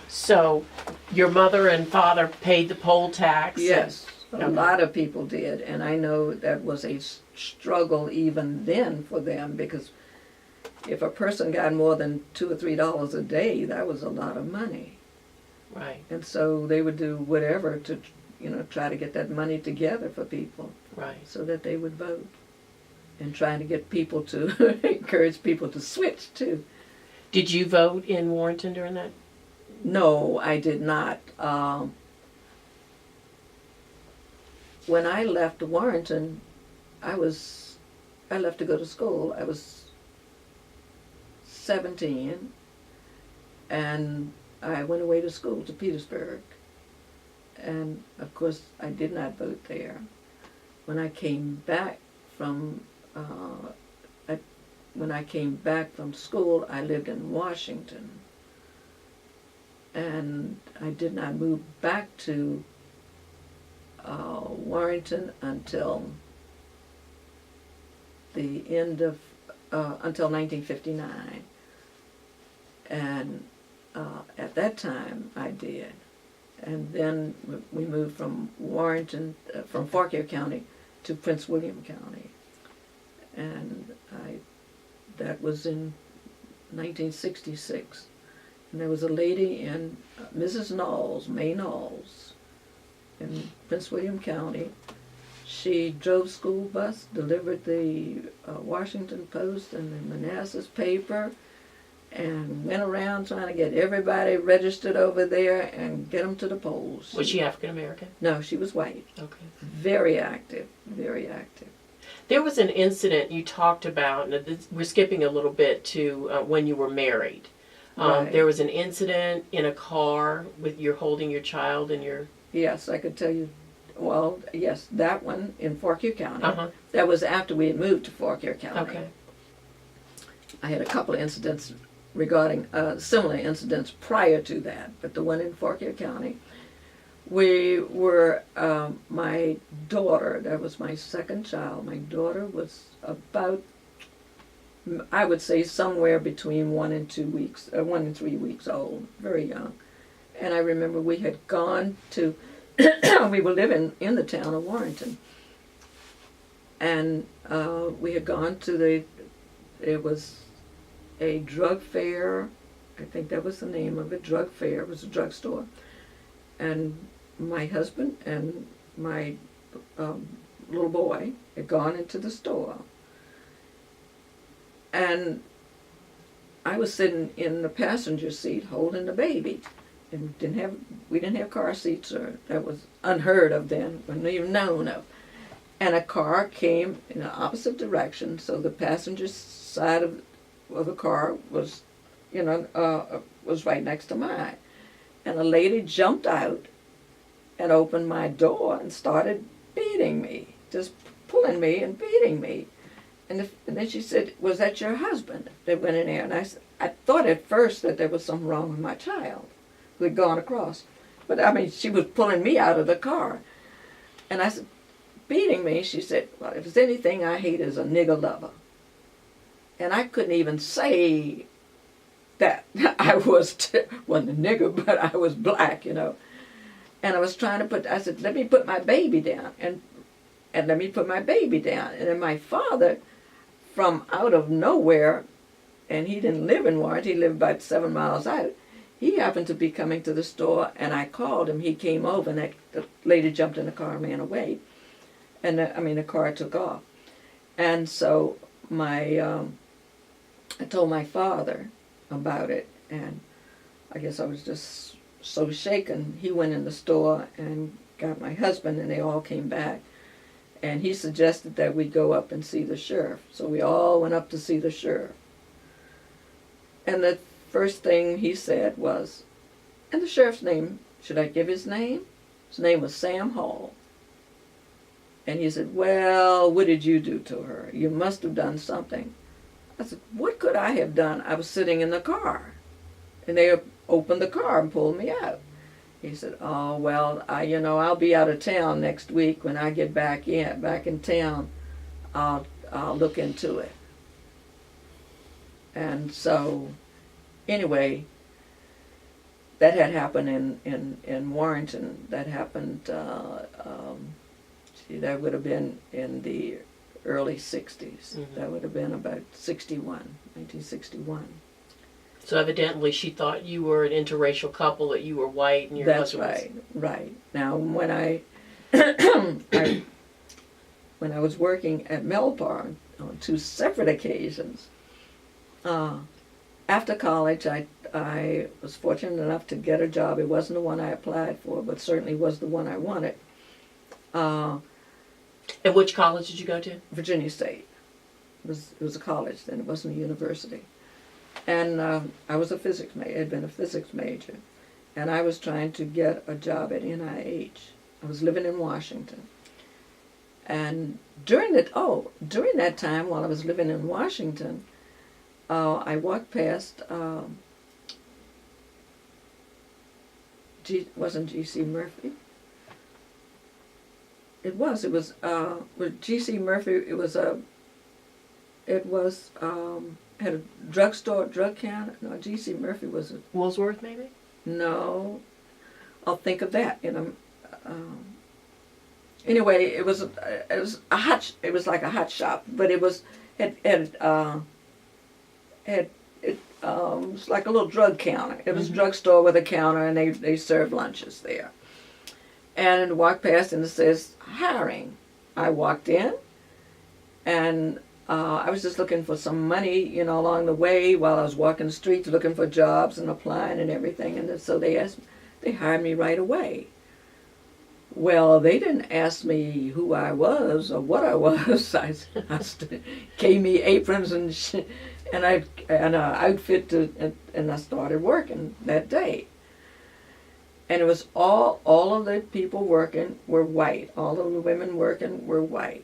So your mother and father paid the poll tax? Yes, a Okay. lot of people did, and I know that was a struggle even then for them, because if a person got more than $2 or $3 a day, that was a lot of money. Right, And so they would do whatever to, try to get that money together for people right. so that they would vote. And trying to get people to, encourage people to switch too. Did you vote in Warrenton during that? No, I did not. When I left Warrenton, I left to go to school. I was 17, and I went away to school to Petersburg. And of course, I did not vote there. When I came back from school, I lived in Washington, and I did not move back to Warrenton until the end of until 1959, and at that time I did. And then we moved from Warrenton, from Fauquier County to Prince William County. And that was in 1966. And there was a lady in Mrs. Knowles, May Knowles, in Prince William County. She drove school bus, delivered the Washington Post and the Manassas paper, and went around trying to get everybody registered over there and get them to the polls. Was she African American? No, she was white. Okay. Very active, very active. There was an incident you talked about, and we're skipping a little bit to when you were married. Right. There was an incident in a car with you're holding your child and your... Yes, I could tell you. Well, yes, that one in Fauquier County. Uh-huh. That was after we had moved to Fauquier County. Okay. I had a couple of incidents regarding similar incidents prior to that, but the one in Fauquier County, we were, my daughter, that was my second child, my daughter was about, I would say somewhere between 1 and 3 weeks old, very young. And I remember we had gone to, we were living in the town of Warrenton, and we had gone to it was a drug fair, I think that was the name of it, drug fair, it was a drugstore. And my husband and my little boy had gone into the store. And I was sitting in the passenger seat holding the baby. And we didn't have car seats, or that was unheard of then, wasn't even known of. And a car came in the opposite direction, so the passenger side of the car was, was right next to mine. And a lady jumped out and opened my door and started beating me, just pulling me and beating me. And then she said, "Was that your husband that went in there?" And I thought at first that there was something wrong with my child who had gone across. But I mean, she was pulling me out of the car. And I said, beating me, she said, "Well, if there's anything I hate is a nigger lover." And I couldn't even say that I wasn't a nigger, but I was black, And I was trying to I said, "Let me put my baby down." And let me put my baby down. And then my father, from out of nowhere, and he didn't live in Warrenton, he lived about 7 miles out, he happened to be coming to the store, and I called him. He came over, and the lady jumped in the car and ran away. And the car took off. And so I told my father about it, and I guess I was just so shaken. He went in the store and got my husband, and they all came back. And he suggested that we go up and see the sheriff. So we all went up to see the sheriff. And the first thing he said was, and the sheriff's name, should I give his name? His name was Sam Hall. And he said, "Well, what did you do to her? You must have done something." I said, "What could I have done? I was sitting in the car." And they opened the car and pulled me out. He said, "Oh, well, I'll be out of town next week. When I get back in town, I'll look into it." And so, anyway, that had happened in Warrington. That happened, that would have been in the early 60s. Mm-hmm. That would have been about 1961. So evidently she thought you were an interracial couple, that you were white and your That's husband was... right. Now, when I when I was working at Melpar on 2 separate occasions, after college, I was fortunate enough to get a job. It wasn't the one I applied for, but certainly was the one I wanted. And which college did you go to? Virginia State. It was a college then. It wasn't a university. And I was had been a physics major. And I was trying to get a job at NIH. I was living in Washington. And during that time, while I was living in Washington, I walked past, wasn't G.C. Murphy? It was with G.C. Murphy, had a drugstore, drug counter. No, G.C. Murphy was a... Woolsworth, maybe? No, I'll think of that anyway, it was like a hot shop, but it was like a little drug counter. It was a drugstore with a counter, and they served lunches there. And walked past, and it says hiring. I walked in, and I was just looking for some money, along the way while I was walking the streets, looking for jobs and applying and everything. And so they hired me right away. Well, they didn't ask me who I was or what I was. I gave me aprons and an outfit and I started working that day. And it was all of the people working were white. All of the women working were white.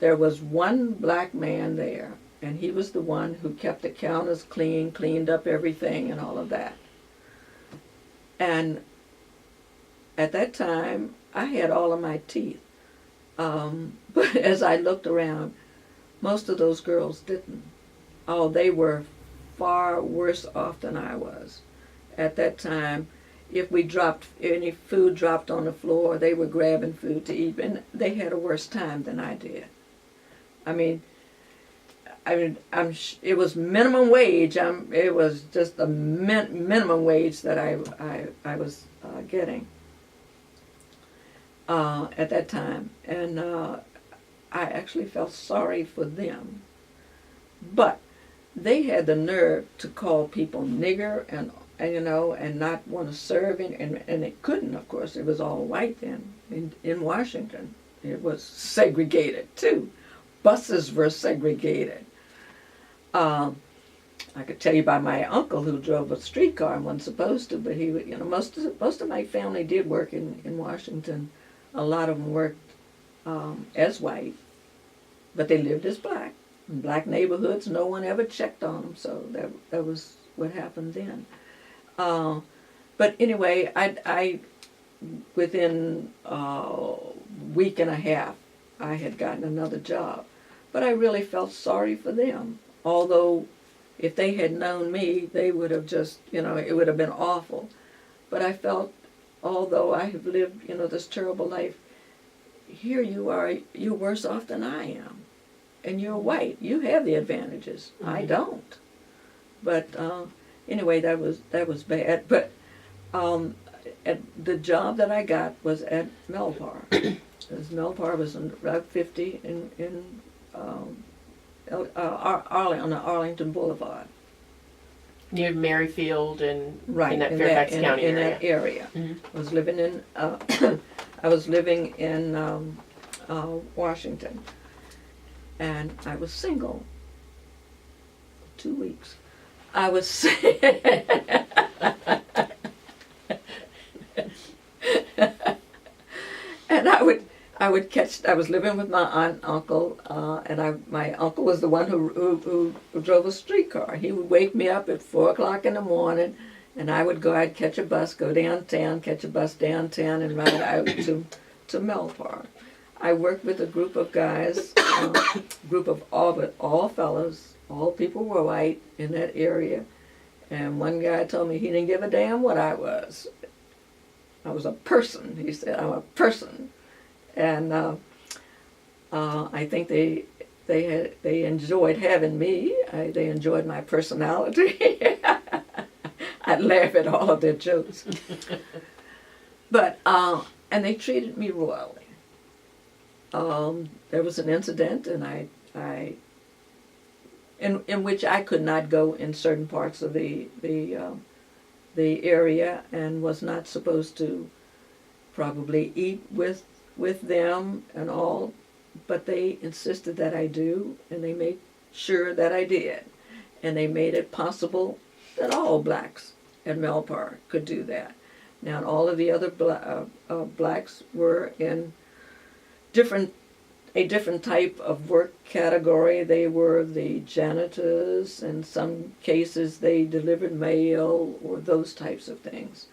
There was one black man there, and he was the one who kept the counters clean, cleaned up everything and all of that. And at that time, I had all of my teeth. But as I looked around, most of those girls didn't. Oh, they were far worse off than I was. At that time, if any food dropped on the floor, they were grabbing food to eat, and they had a worse time than I did. It was minimum wage. It was just the minimum wage that I was getting at that time, and I actually felt sorry for them. But they had the nerve to call people nigger and not want to serve, and they couldn't. Of course, it was all white then in Washington. It was segregated too. Buses were segregated. I could tell you about my uncle who drove a streetcar and wasn't supposed to, but he would. Most of my family did work in Washington. A lot of them worked as white, but they lived as black. In black neighborhoods, no one ever checked on them, so that was what happened then. But anyway, I within a week and a half, I had gotten another job. But I really felt sorry for them. Although, if they had known me, they would have just, it would have been awful. But I felt, although I have lived, this terrible life, here you are, you're worse off than I am. And you're white. You have the advantages. Mm-hmm. I don't. But anyway, that was bad. But the job that I got was at Melpar. Melpar was on Route 50 on the Arlington Boulevard. Near Merrifield and right, in that Fairfax County area. In that area. Mm-hmm. I was living in Washington, and I was single. 2 weeks. I was and I was living with my aunt and uncle, and my uncle was the one who drove a streetcar. He would wake me up at 4 o'clock in the morning, and I'd catch a bus, go downtown, catch a bus downtown, and ride out to Melpar. I worked with a group of guys, group of all fellows, all people were white in that area, And one guy told me he didn't give a damn what I was. I was a person. He said, I'm a person. And I think they enjoyed having me. They enjoyed my personality. I'd laugh at all of their jokes. But, and they treated me royally. There was an incident, and in which I could not go in certain parts of the area, and was not supposed to probably eat with them and all, but they insisted that I do, and they made sure that I did, and they made it possible that all blacks at Melpar could do that. Now, all of the other blacks were in a different type of work category. They were the janitors. In some cases, they delivered mail or those types of things.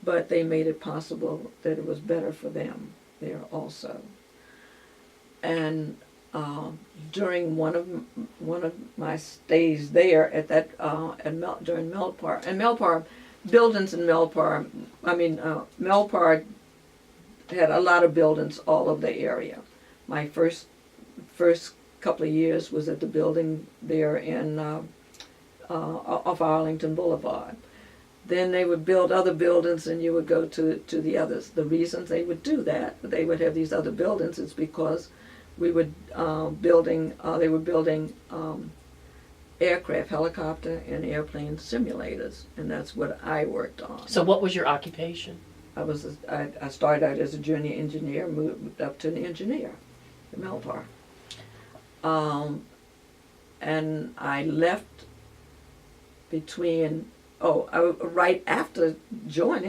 But they made it possible that it was better for them there also. And during one of my stays there at that during Melpar, and Melpar buildings in Melpar, Melpar had a lot of buildings all over the area. My first couple of years was at the building there in off Arlington Boulevard. Then they would build other buildings, and you would go to the others. The reasons they would do that, they would have these other buildings, is because we would they were building aircraft, helicopter, and airplane simulators, and that's what I worked on. So what was your occupation? I started out as a junior engineer, moved up to an engineer at Melpar. And I left right after joining.